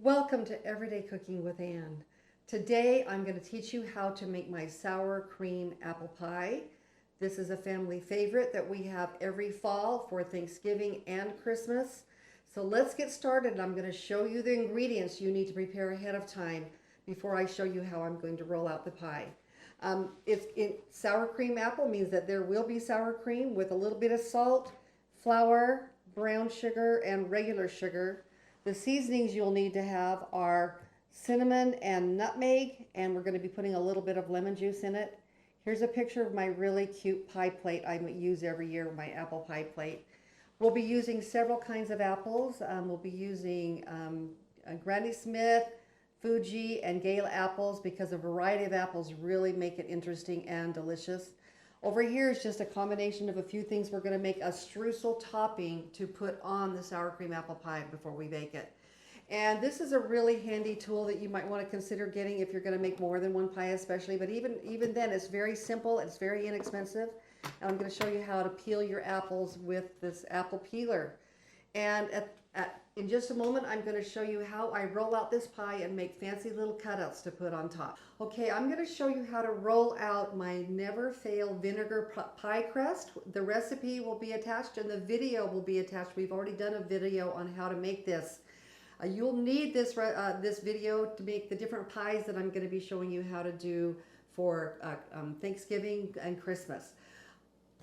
Welcome to Everyday Cooking with Ann. Today I'm going to teach you how to make my sour cream apple pie. This is a family favorite that we have every fall for Thanksgiving and Christmas. So let's get started. I'm going to show you the ingredients you need to prepare ahead of time before I show you how I'm going to roll out the pie. Sour cream apple means that there will be sour cream with a little bit of salt, flour, brown sugar, and regular sugar. The seasonings you'll need to have are cinnamon and nutmeg, and we're going to be putting a little bit of lemon juice in it. Here's a picture of my really cute pie plate I use every year, my apple pie plate. We'll be using several kinds of apples. We'll be using Granny Smith, Fuji, and Gala apples because a variety of apples really make it interesting and delicious. Over here is just a combination of a few things. We're going to make a streusel topping to put on the sour cream apple pie before we bake it. And this is a really handy tool that you might want to consider getting if you're going to make more than one pie especially. But even then, it's very simple. It's very inexpensive. And I'm going to show you how to peel your apples with this apple peeler. And in just a moment, I'm going to show you how I roll out this pie and make fancy little cutouts to put on top. Okay, I'm going to show you how to roll out my never fail vinegar pie crust. The recipe will be attached and the video will be attached. We've already done a video on how to make this. You'll need this video to make the different pies that I'm going to be showing you how to do for Thanksgiving and Christmas.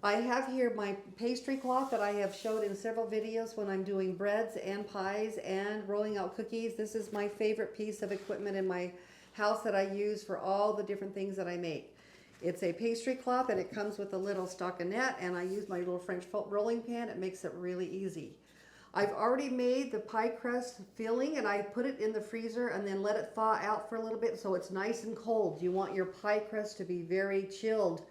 I have here my pastry cloth that I have showed in several videos when I'm doing breads and pies and rolling out cookies. This is my favorite piece of equipment in my house that I use for all the different things that I make. It's a pastry cloth and it comes with a little stockinette, and I use my little French rolling pan. It makes it really easy. I've already made the pie crust filling and I put it in the freezer and then let it thaw out for a little bit so it's nice and cold. You want your pie crust to be very chilled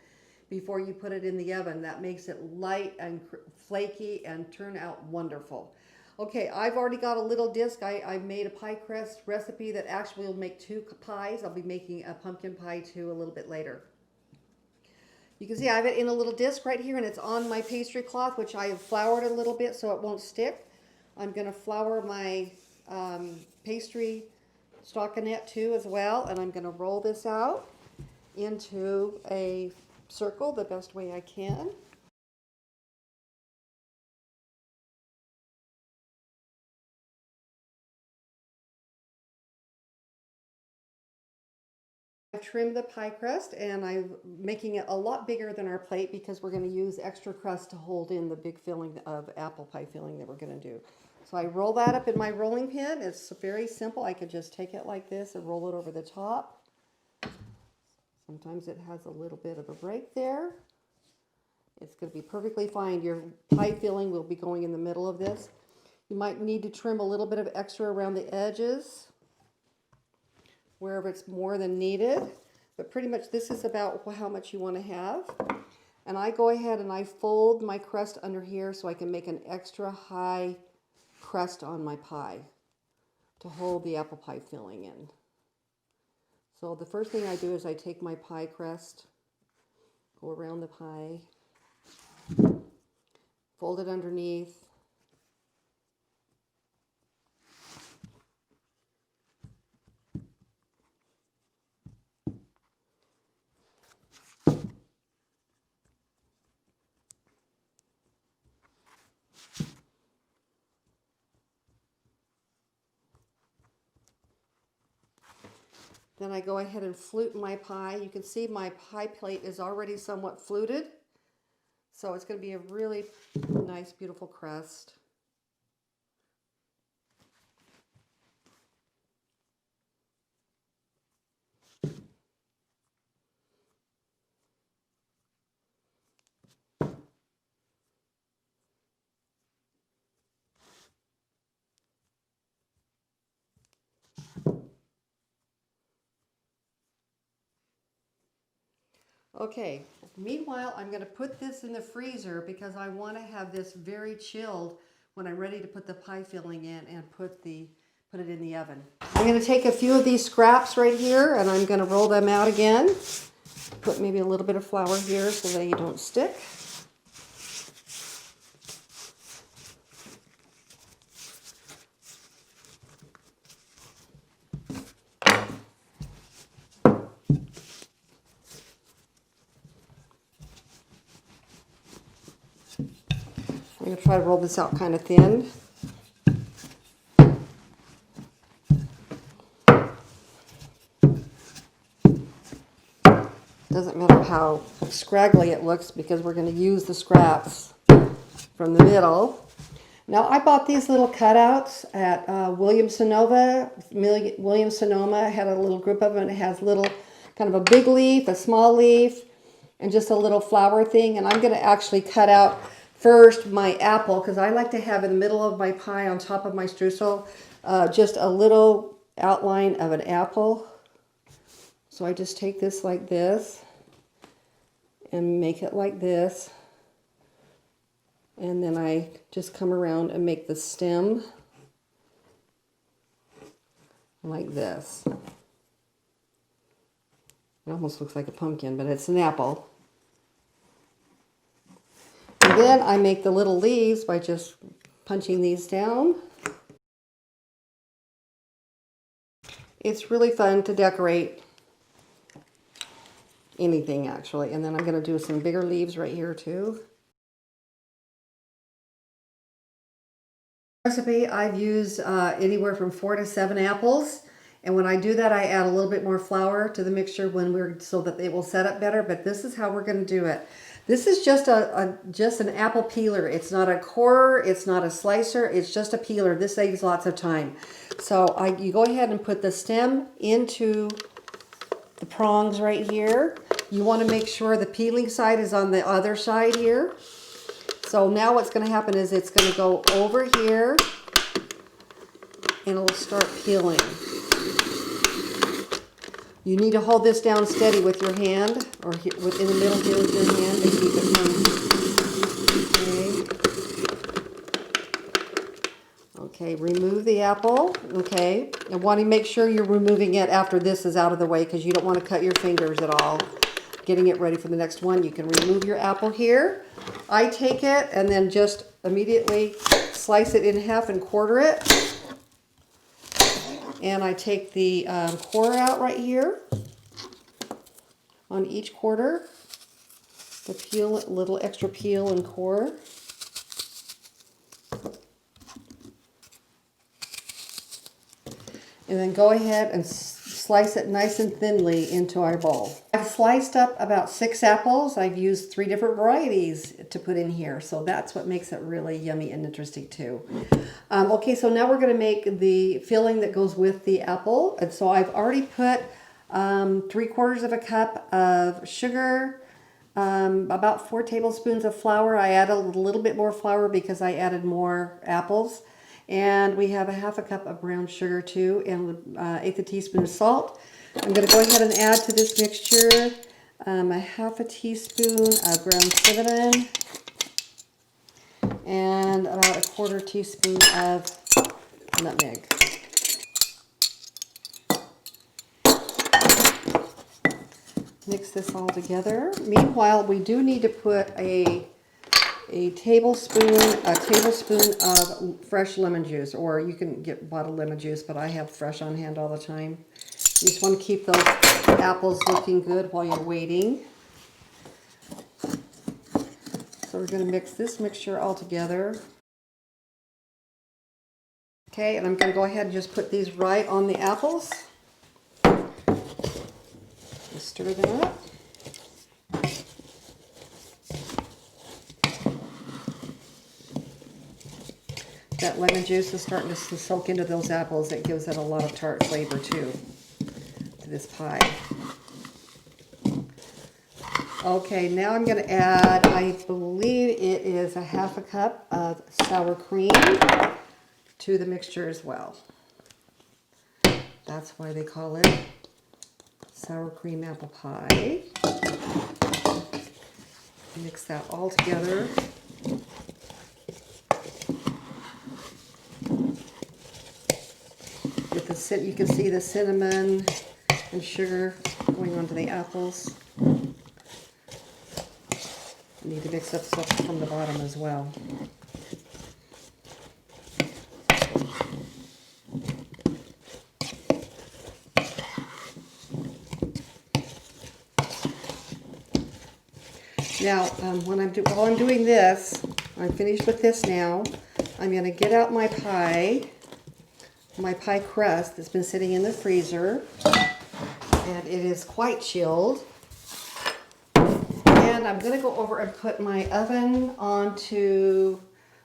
before you put it in the oven. That makes it light and flaky and turn out wonderful. Okay, I've already got a little disc. I made a pie crust recipe that actually will make 2 pies. I'll be making a pumpkin pie too a little bit later. You can see I have it in a little disc right here, and it's on my pastry cloth, which I have floured a little bit so it won't stick. I'm going to flour my pastry stockinette too as well, and I'm going to roll this out into a circle the best way I can. I've trimmed the pie crust and I'm making it a lot bigger than our plate because we're going to use extra crust to hold in the big filling of apple pie filling that we're going to do. So I roll that up in my rolling pin. It's very simple. I could just take it like this and roll it over the top. Sometimes it has a little bit of a break there. It's going to be perfectly fine. Your pie filling will be going in the middle of this. You might need to trim a little bit of extra around the edges wherever it's more than needed. But pretty much this is about how much you want to have. And I go ahead and I fold my crust under here so I can make an extra high crust on my pie to hold the apple pie filling in. So the first thing I do is I take my pie crust, go around the pie, fold it underneath, then I go ahead and flute my pie. You can see my pie plate is already somewhat fluted. So it's going to be a really nice, beautiful crust. Okay, meanwhile, I'm going to put this in the freezer because I want to have this very chilled when I'm ready to put the pie filling in and put it in the oven. I'm going to take a few of these scraps right here and I'm going to roll them out again. Put maybe a little bit of flour here so they don't stick. I'm going to try to roll this out kind of thin. Doesn't matter how scraggly it looks because we're going to use the scraps from the middle. Now I bought these little cutouts at Williams-Sonoma. Williams-Sonoma had a little group of them. It has little, kind of a big leaf, a small leaf, and just a little flower thing. And I'm going to actually cut out first my apple because I like to have in the middle of my pie on top of my streusel just a little outline of an apple. So I just take this like this and make it like this. And then I just come around and make the stem like this. It almost looks like a pumpkin, but it's an apple. And then I make the little leaves by just punching these down. It's really fun to decorate anything actually. And then I'm going to do some bigger leaves right here too. Recipe, I've used anywhere from 4 to 7 apples, and when I do that I add a little bit more flour to the mixture so that it will set up better. But this is how we're going to do it. This is just just an apple peeler. It's not a corer, it's not a slicer, it's just a peeler. This saves lots of time. So you go ahead and put the stem into the prongs right here. You want to make sure the peeling side is on the other side here. So now what's going to happen is it's going to go over here and it'll start peeling. You need to hold this down steady with your hand, or in the middle here with your hand to keep it from. Okay, remove the apple. Okay, and want to make sure you're removing it after this is out of the way because you don't want to cut your fingers at all. Getting it ready for the next one, you can remove your apple here. I take it and then just immediately slice it in half and quarter it. And I take the core out right here on each quarter. The peel, little extra peel and core. And then go ahead and slice it nice and thinly into our bowl. I've sliced up about 6 apples. I've used 3 different varieties to put in here, so that's what makes it really yummy and interesting too. Okay, so now we're going to make the filling that goes with the apple. And so I've already put 3/4 of a cup of sugar, about 4 tablespoons of flour. I added a little bit more flour because I added more apples. And we have a 1/2 cup of brown sugar too, and 1/8 teaspoon of salt. I'm going to go ahead and add to this mixture a 1/2 teaspoon of ground cinnamon and about 1/4 teaspoon of nutmeg. Mix this all together. Meanwhile, we do need to put a tablespoon of fresh lemon juice, or you can get bottled lemon juice, but I have fresh on hand all the time. You just want to keep those apples looking good while you're waiting. So we're going to mix this mixture all together. Okay, and I'm going to go ahead and just put these right on the apples. Just stir them up. That lemon juice is starting to soak into those apples. It gives it a lot of tart flavor too to this pie. Okay, now I'm going to add, I believe it is a 1/2 cup of sour cream to the mixture as well. That's why they call it sour cream apple pie. Mix that all together. You can see the cinnamon and sugar going onto the apples. You need to mix up stuff from the bottom as well. Now, while I'm doing this, I'm finished with this now. I'm going to get out my pie crust that's been sitting in the freezer. And it is quite chilled. And I'm going to go over and put my oven onto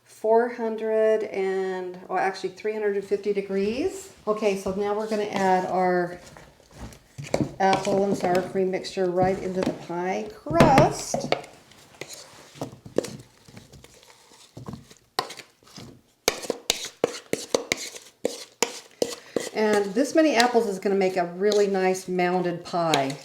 350 degrees. Okay, so now we're going to add our apple and sour cream mixture right into the pie crust. And this many apples is going to make a really nice mounded pie.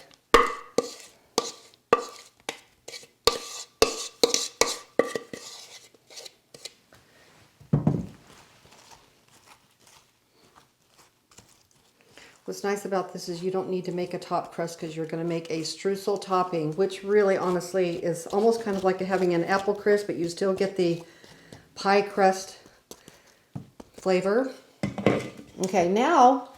What's nice about this is you don't need to make a top crust because you're going to make a streusel topping, which really honestly is almost kind of like having an apple crisp, but you still get the pie crust flavor. Okay, now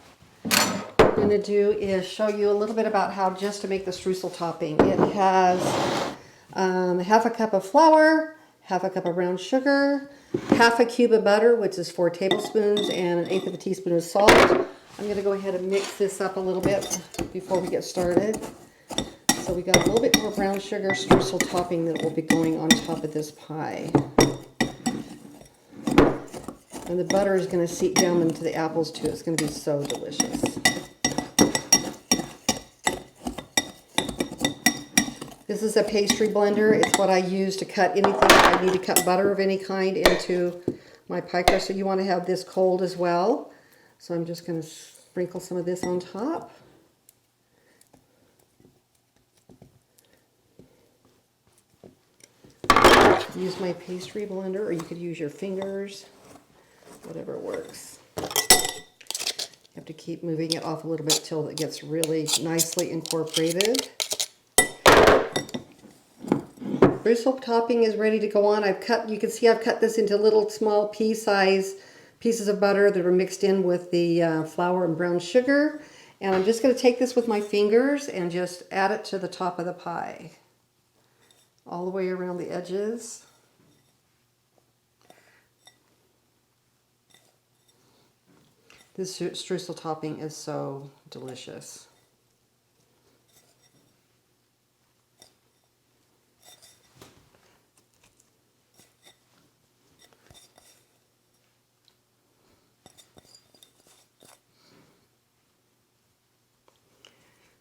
what I'm going to do is show you a little bit about how just to make the streusel topping. It has half a cup of flour, half a cup of brown sugar, half a cube of butter, which is 4 tablespoons, and 1/8 of a teaspoon of salt. I'm going to go ahead and mix this up a little bit before we get started. So we got a little bit more brown sugar streusel topping that will be going on top of this pie. And the butter is going to seep down into the apples too. It's going to be so delicious. This is a pastry blender. It's what I use to cut anything. I need to cut butter of any kind into my pie crust. So you want to have this cold as well. So I'm just going to sprinkle some of this on top. Use my pastry blender, or you could use your fingers, whatever works. You have to keep moving it off a little bit till it gets really nicely incorporated. Streusel topping is ready to go on. You can see I've cut this into little small pea-size pieces of butter that are mixed in with the flour and brown sugar. And I'm just going to take this with my fingers and just add it to the top of the pie. All the way around the edges. This streusel topping is so delicious.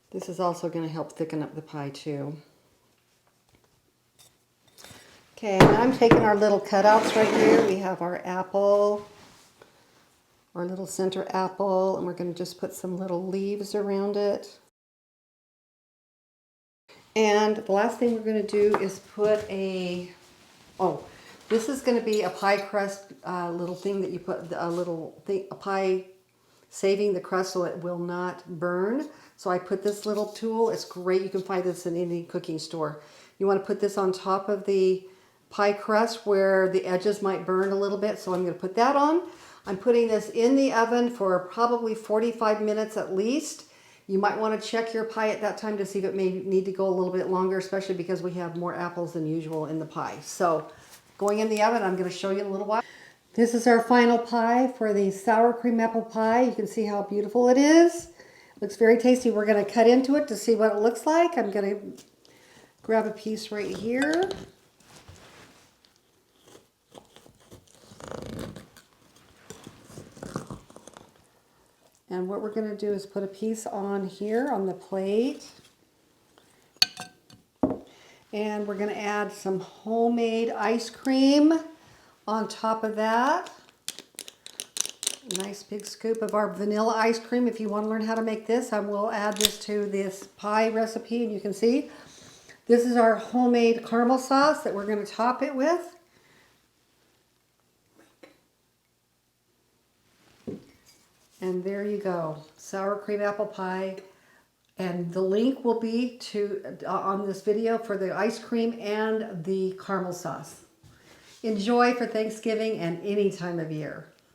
This is also going to help thicken up the pie too. Okay, now I'm taking our little cutouts right here. We have our apple, our little center apple, and we're going to just put some little leaves around it. And the last thing we're going to do is put this is going to be a pie crust little thing that you put, a pie saving the crust so it will not burn. So I put this little tool. It's great. You can find this in any cooking store. You want to put this on top of the pie crust where the edges might burn a little bit. So I'm going to put that on. I'm putting this in the oven for probably 45 minutes at least. You might want to check your pie at that time to see if it may need to go a little bit longer, especially because we have more apples than usual in the pie. So going in the oven, I'm going to show you in a little while. This is our final pie for the sour cream apple pie. You can see how beautiful it is. It looks very tasty. We're going to cut into it to see what it looks like. I'm going to grab a piece right here. And what we're going to do is put a piece on here on the plate. And we're going to add some homemade ice cream on top of that. A nice big scoop of our vanilla ice cream. If you want to learn how to make this, I will add this to this pie recipe, and you can see this is our homemade caramel sauce that we're going to top it with. And there you go, sour cream apple pie. And the link will be on this video for the ice cream and the caramel sauce. Enjoy for Thanksgiving and any time of year.